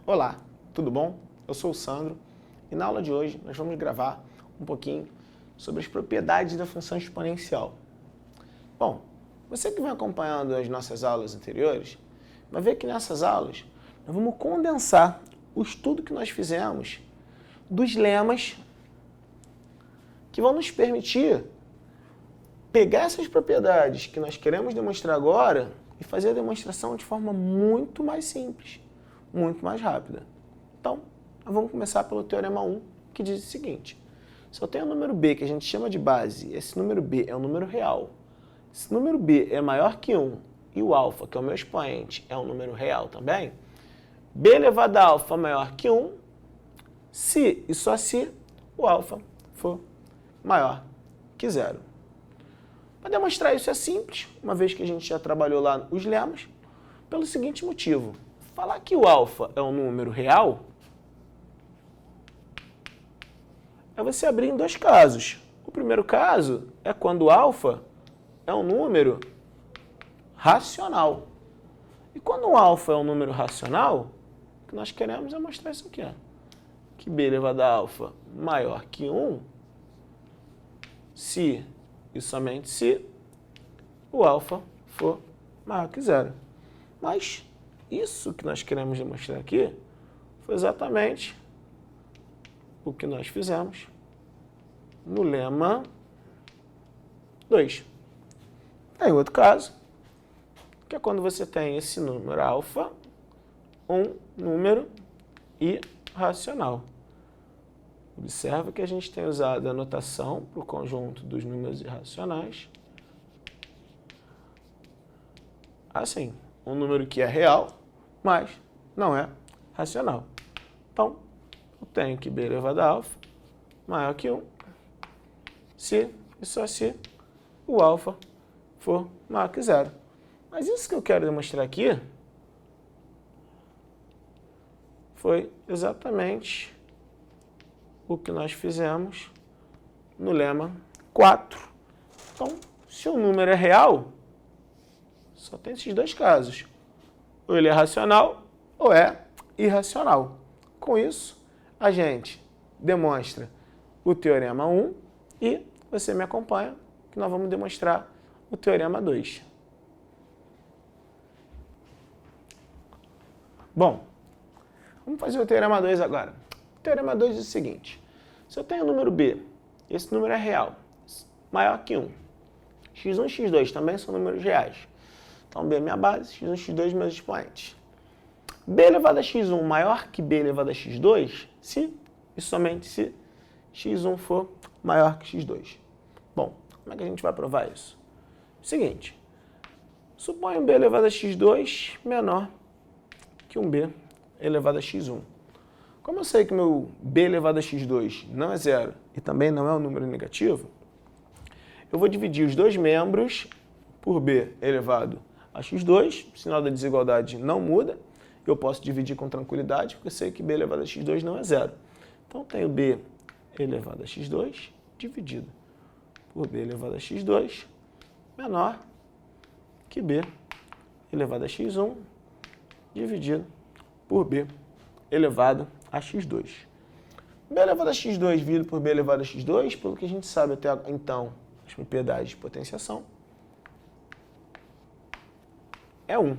Olá, tudo bom? Eu sou o Sandro e na aula de hoje nós vamos gravar um pouquinho sobre as propriedades da função exponencial. Bom, você que vem acompanhando as nossas aulas anteriores, vai ver que nessas aulas nós vamos condensar o estudo que nós fizemos dos lemas que vão nos permitir pegar essas propriedades que nós queremos demonstrar agora e fazer a demonstração de forma muito mais simples, muito mais rápida. Então, nós vamos começar pelo Teorema 1, que diz o seguinte: se eu tenho o número b, que a gente chama de base, esse número b é um número real, se o número b é maior que 1 e o alfa, que é o meu expoente, é um número real também, b elevado a alfa maior que 1, se e só se o alfa for maior que 0. Para demonstrar isso é simples, uma vez que a gente já trabalhou lá os lemas, pelo seguinte motivo: falar que o alfa é um número real é você abrir em dois casos. O primeiro caso é quando o alfa é um número racional. E quando o alfa é um número racional, o que nós queremos é mostrar isso aqui, ó, que b elevado a alfa maior que 1, se e somente se o alfa for maior que 0. Mas isso que nós queremos demonstrar aqui foi exatamente o que nós fizemos no lema 2. Tem outro caso, que é quando você tem esse número alfa, um número irracional. Observa que a gente tem usado a notação para o conjunto dos números irracionais. Assim, um número que é real, mas não é racional. Então, eu tenho que b elevado a alfa maior que 1, se e só se o alfa for maior que 0. Mas isso que eu quero demonstrar aqui foi exatamente o que nós fizemos no lema 4. Então, se o número é real, só tem esses dois casos: ou ele é racional ou é irracional. Com isso, a gente demonstra o Teorema 1 e você me acompanha, que nós vamos demonstrar o Teorema 2. Bom, vamos fazer o Teorema 2 agora. O Teorema 2 diz o seguinte: se eu tenho o número b, esse número é real, maior que 1, x1 e x2 também são números reais. Então, b é minha base, x1 e x2 meus expoentes. b elevado a x1 maior que b elevado a x2, se e somente se x1 for maior que x2. Bom, como é que a gente vai provar isso? Seguinte, suponha um b elevado a x2 menor que um b elevado a x1. Como eu sei que meu b elevado a x2 não é 0 e também não é um número negativo, eu vou dividir os dois membros por b elevado a x2, o sinal da desigualdade não muda, eu posso dividir com tranquilidade, porque eu sei que b elevado a x2 não é 0. Então, eu tenho b elevado a x2 dividido por b elevado a x2 menor que b elevado a x1 dividido por b elevado a x2. b elevado a x2 dividido por b elevado a x2, pelo que a gente sabe até então, as propriedades de potenciação, é 1.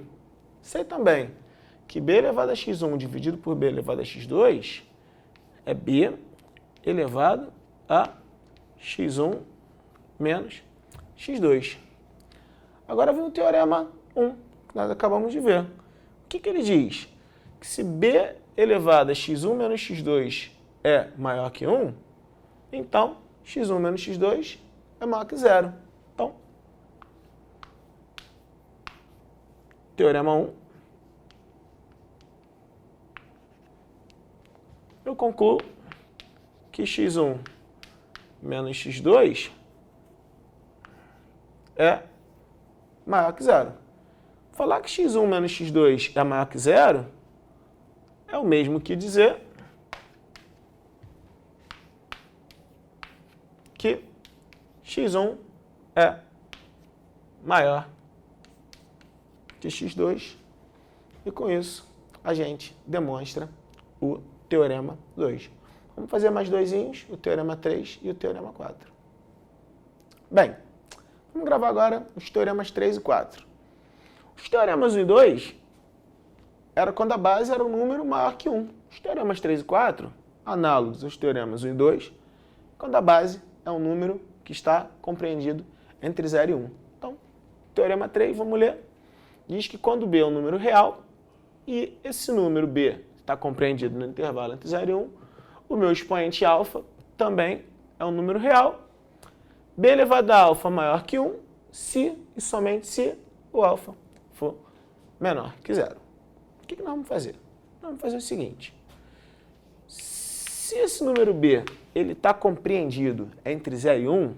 Sei também que b elevado a x1 dividido por b elevado a x2 é b elevado a x1 menos x2. Agora vem o Teorema 1, que nós acabamos de ver. O que ele diz? Que se b elevado a x1 menos x2 é maior que 1, então x1 menos x2 é maior que 0. Então, Teorema 1, eu concluo que x1 menos x2 é maior que 0. Falar que x1 menos x2 é maior que 0 é o mesmo que dizer que x1 é maior que x2 e com isso a gente demonstra o Teorema 2. Vamos fazer mais doisinhos, o Teorema 3 e o Teorema 4. Bem, vamos gravar agora os Teoremas 3 e 4. Os Teoremas 1 e 2 era quando a base era um número maior que 1. Os Teoremas 3 e 4, análogos aos Teoremas 1 e 2, quando a base é um número que está compreendido entre 0 e 1. Então, Teorema 3, vamos ler, diz que quando B é um número real, e esse número B está compreendido no intervalo entre 0 e 1, o meu expoente alfa também é um número real. B elevado a alfa maior que 1, se e somente se o alfa for menor que 0. O que nós vamos fazer? Nós vamos fazer o seguinte. Se esse número B está compreendido entre 0 e 1,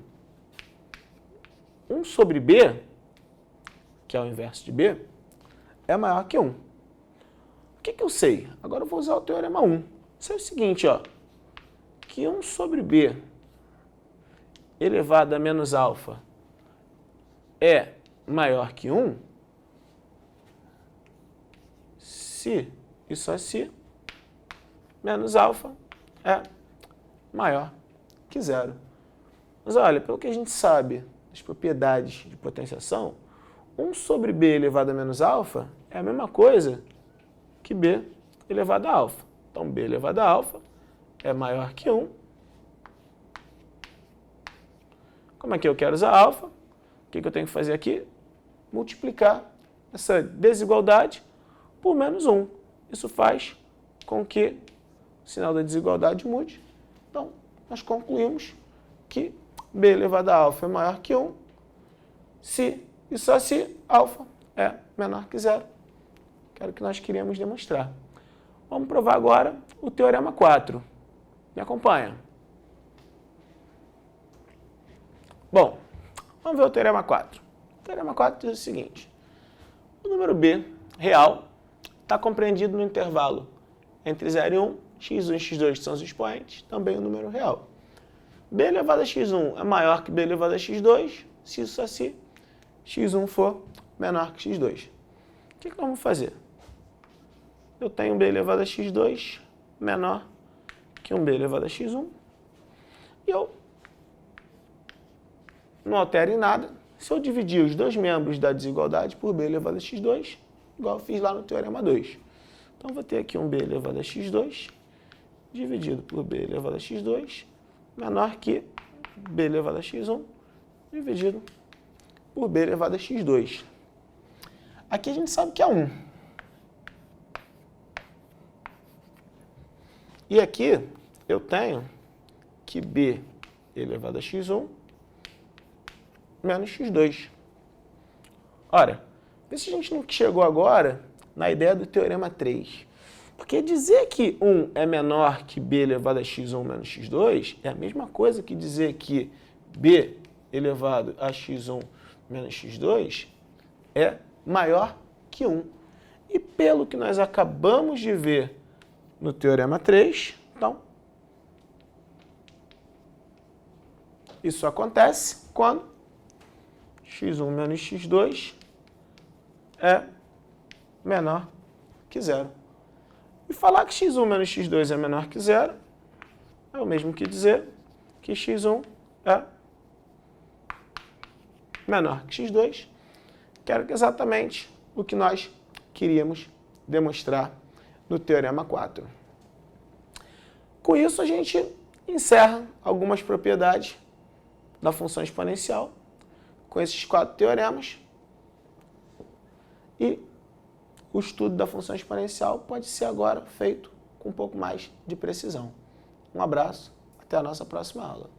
1 sobre B, que é o inverso de B, é maior que 1. O que eu sei? Agora eu vou usar o Teorema 1. Sei o seguinte, ó, que 1 sobre B elevado a menos alfa é maior que 1, se e só se menos alfa é maior que 0. Mas olha, pelo que a gente sabe das propriedades de potenciação, 1 sobre B elevado a menos alfa é a mesma coisa que B elevado a alfa. Então, B elevado a alfa é maior que 1. Como é que eu quero usar alfa? O que eu tenho que fazer aqui? Multiplicar essa desigualdade por menos 1. Isso faz com que o sinal da desigualdade mude. Então, nós concluímos que B elevado a alfa é maior que 1, se e só se alfa é menor que 0. Que era o que nós queríamos demonstrar. Vamos provar agora o Teorema 4. Me acompanha. Bom, vamos ver o Teorema 4. O Teorema 4 diz o seguinte. O número B real está compreendido no intervalo entre 0 e 1, x1 e x2 são os expoentes, também o número real. B elevado a x1 é maior que B elevado a x2, se isso assim, x1 for menor que x2. O que nós vamos fazer? Eu tenho B elevado a x2 menor que um B elevado a x1, e eu não altero em nada se eu dividir os dois membros da desigualdade por B elevado a x2, igual eu fiz lá no Teorema 2. Então, vou ter aqui um B elevado a x2 dividido por B elevado a x2 menor que B elevado a x1 dividido por B elevado a x2. Aqui a gente sabe que é 1. E aqui eu tenho que B elevado a x1 menos x2. Ora, vê se a gente não chegou agora na ideia do Teorema 3. Porque dizer que 1 é menor que B elevado a x1 menos x2 é a mesma coisa que dizer que B elevado a x1 menos x2 é maior que 1. E pelo que nós acabamos de ver no Teorema 3, então, isso acontece quando x1 menos x2 é menor que 0. E falar que x1 menos x2 é menor que 0 é o mesmo que dizer que x1 é menor que x2, que era exatamente o que nós queríamos demonstrar no Teorema 4. Com isso, a gente encerra algumas propriedades da função exponencial com esses 4 teoremas, e o estudo da função exponencial pode ser agora feito com um pouco mais de precisão. Um abraço, até a nossa próxima aula.